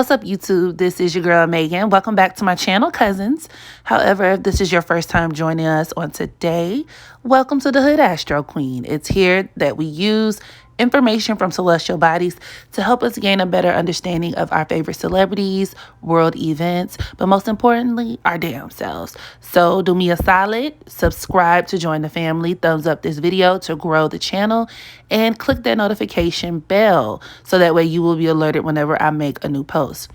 What's up, YouTube? This is your girl, Megan. Welcome back to my channel, Cousins. However, if this is your first time joining us on today, welcome to the Hood Astro Queen. It's here that we use information from celestial bodies to help us gain a better understanding of our favorite celebrities, world events, but most importantly, our damn selves. So do me a solid, subscribe to join the family, thumbs up this video to grow the channel, and click that notification bell so that way you will be alerted whenever I make a new post.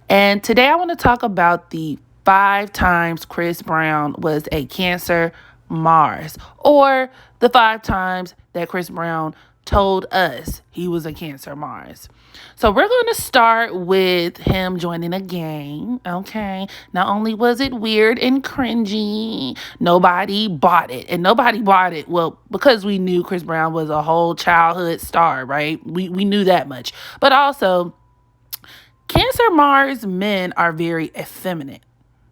And today I want to talk about the 5 times Chris Brown was a Cancer Mars, or the 5 times that Chris Brown told us he was a Cancer Mars. So we're going to start with him joining a gang, okay? Not only was it weird and cringy, nobody bought it. And nobody bought it, well, because we knew Chris Brown was a whole childhood star, right? We knew that much. But also, Cancer Mars men are very effeminate.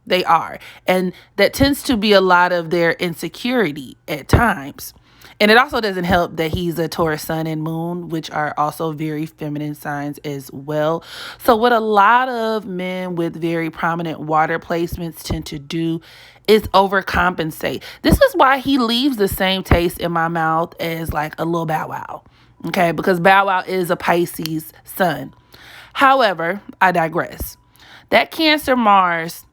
They are. And that tends to be a lot of their insecurity at times. And it also doesn't help that he's a Taurus sun and moon, which are also very feminine signs as well. So what a lot of men with very prominent water placements tend to do is overcompensate. This is why he leaves the same taste in my mouth as like a little Bow Wow. Okay, because Bow Wow is a Pisces sun. However, I digress. That Cancer Mars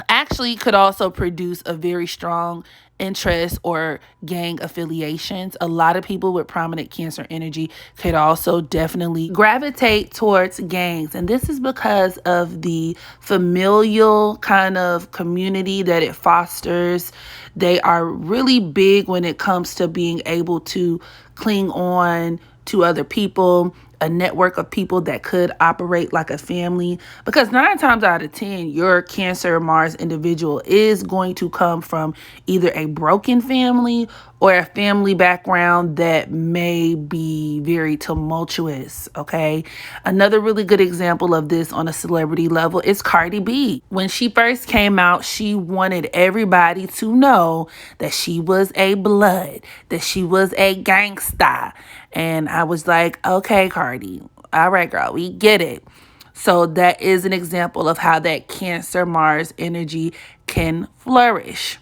actually could also produce a very strong interest or gang affiliations. A lot of people with prominent Cancer energy could also definitely gravitate towards gangs. And this is because of the familial kind of community that it fosters. They are really big when it comes to being able to cling on to other people, a network of people that could operate like a family, because 9 times out of 10, your Cancer Mars individual is going to come from either a broken family or a family background that may be very tumultuous, okay? Another really good example of this on a celebrity level is Cardi B. When she first came out, she wanted everybody to know that she was a blood, that she was a gangsta. And I was like, okay, Cardi, all right, girl, we get it. So that is an example of how that Cancer Mars energy can flourish.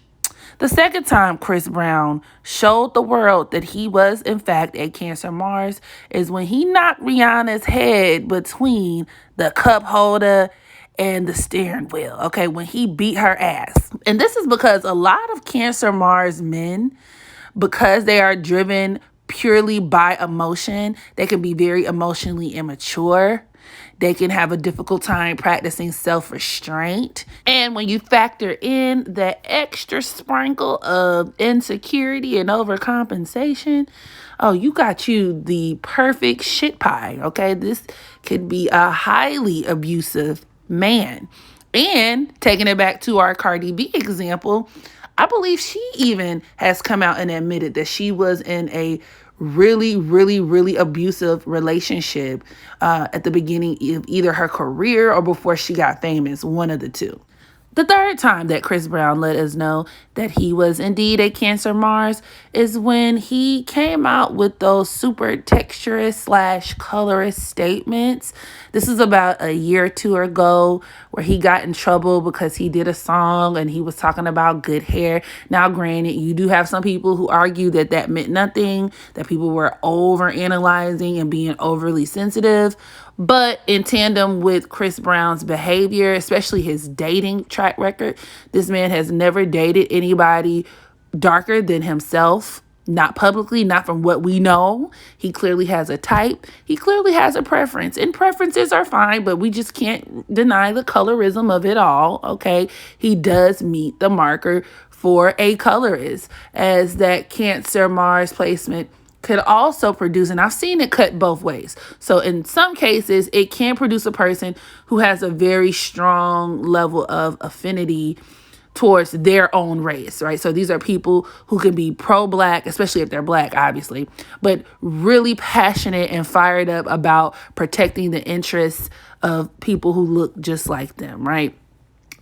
The second time Chris Brown showed the world that he was, in fact, a Cancer Mars is when he knocked Rihanna's head between the cup holder and the steering wheel, okay, when he beat her ass. And this is because a lot of Cancer Mars men, because they are driven purely by emotion, they can be very emotionally immature. They can have a difficult time practicing self-restraint. And when you factor in the extra sprinkle of insecurity and overcompensation, oh, you got you the perfect shit pie, okay? This could be a highly abusive man. And taking it back to our Cardi B example, I believe she even has come out and admitted that she was in a really abusive relationship at the beginning of either her career or before she got famous, one of the two. The third time that Chris Brown let us know that he was indeed a Cancer Mars is when he came out with those super texturous / colorist statements. This is about a year or two ago where he got in trouble because he did a song and he was talking about good hair. Now, granted, you do have some people who argue that that meant nothing, that people were over analyzing and being overly sensitive. But in tandem with Chris Brown's behavior, especially his dating track record, this man has never dated anybody darker than himself. Not publicly, not from what we know. He clearly has a type. He clearly has a preference. And preferences are fine, but we just can't deny the colorism of it all, okay? He does meet the marker for a colorist, as that Cancer Mars placement could also produce, and I've seen it cut both ways. So in some cases, it can produce a person who has a very strong level of affinity towards their own race, right? So these are people who can be pro-black, especially if they're black, obviously, but really passionate and fired up about protecting the interests of people who look just like them, right?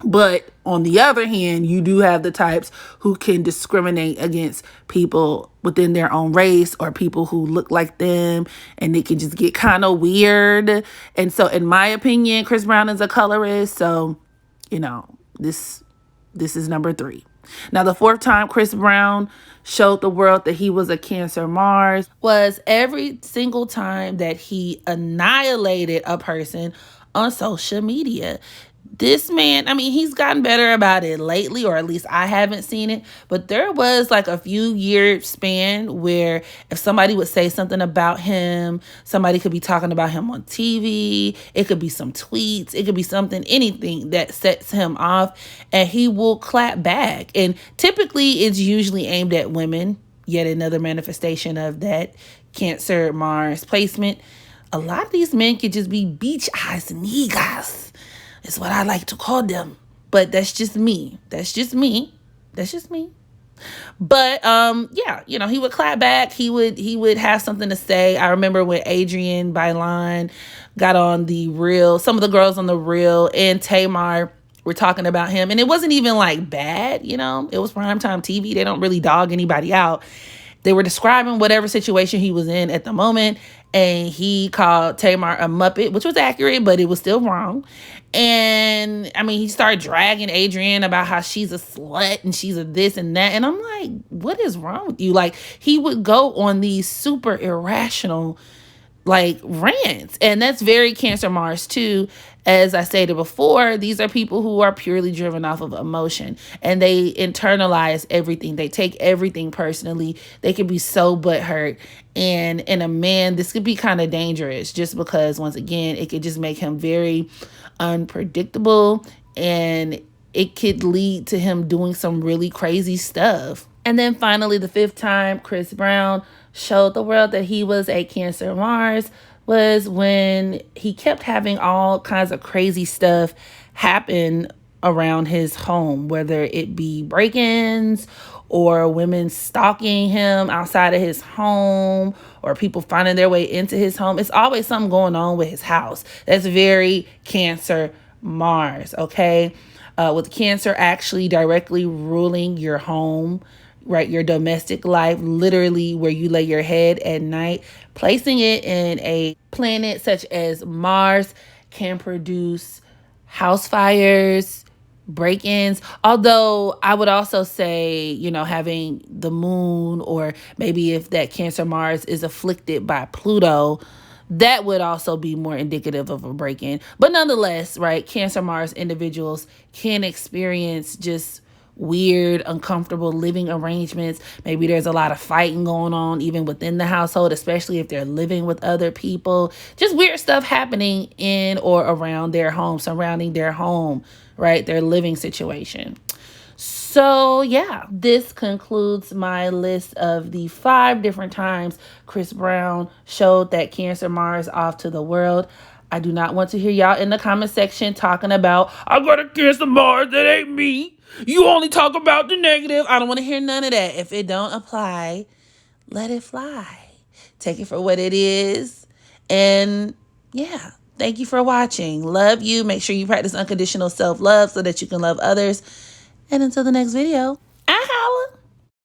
But on the other hand, you do have the types who can discriminate against people within their own race or people who look like them, and it can just get kind of weird. And so, in my opinion, Chris Brown is a colorist. So, you know, this is number 3. Now, the 4th time Chris Brown showed the world that he was a Cancer Mars was every single time that he annihilated a person on social media. This man, I mean, he's gotten better about it lately, or at least I haven't seen it. But there was like a few year span where if somebody would say something about him, somebody could be talking about him on TV. It could be some tweets. It could be something, anything that sets him off, and he will clap back. And typically it's usually aimed at women. Yet another manifestation of that Cancer Mars placement. A lot of these men could just be beach eyes niggas. Is what I like to call them. But that's just me. That's just me. That's just me. But yeah, you know, he would clap back. He would have something to say. I remember when Adrienne Bailon got on the Real, some of the girls on the Real and Tamar were talking about him. And it wasn't even like bad, you know. It was primetime TV. They don't really dog anybody out. They were describing whatever situation he was in at the moment, and he called Tamar a Muppet, which was accurate, but it was still wrong. And I mean, he started dragging Adrienne about how she's a slut and she's a this and that. And I'm like, what is wrong with you? Like, he would go on these super irrational like rants, and that's very Cancer Mars too. As I stated before, these are people who are purely driven off of emotion, and they internalize everything. They take everything personally. They can be so butthurt, and in a man, this could be kind of dangerous, just because once again, it could just make him very unpredictable, and it could lead to him doing some really crazy stuff. And then finally, the 5th time Chris Brown showed the world that he was a Cancer Mars was when he kept having all kinds of crazy stuff happen around his home, whether it be break-ins or women stalking him outside of his home or people finding their way into his home. It's always something going on with his house. That's very Cancer Mars, okay? With Cancer actually directly ruling your home, right, your domestic life, literally where you lay your head at night. Placing it in a planet such as Mars can produce house fires, break-ins. Although I would also say, you know, having the moon, or maybe if that Cancer Mars is afflicted by Pluto, that would also be more indicative of a break-in. But nonetheless, right, Cancer Mars individuals can experience just weird, uncomfortable living arrangements. Maybe there's a lot of fighting going on even within the household, especially if they're living with other people. Just weird stuff happening in or around their home, surrounding their home, right? Their living situation. So yeah, this concludes my list of the 5 different times Chris Brown showed that Cancer Mars off to the world. I do not want to hear y'all in the comment section talking about, I got a Cancer Mars, that ain't me. You only talk about the negative. I don't want to hear none of that. If it don't apply, let it fly. Take it for what it is. And yeah, thank you for watching. Love you. Make sure you practice unconditional self-love so that you can love others. And until the next video.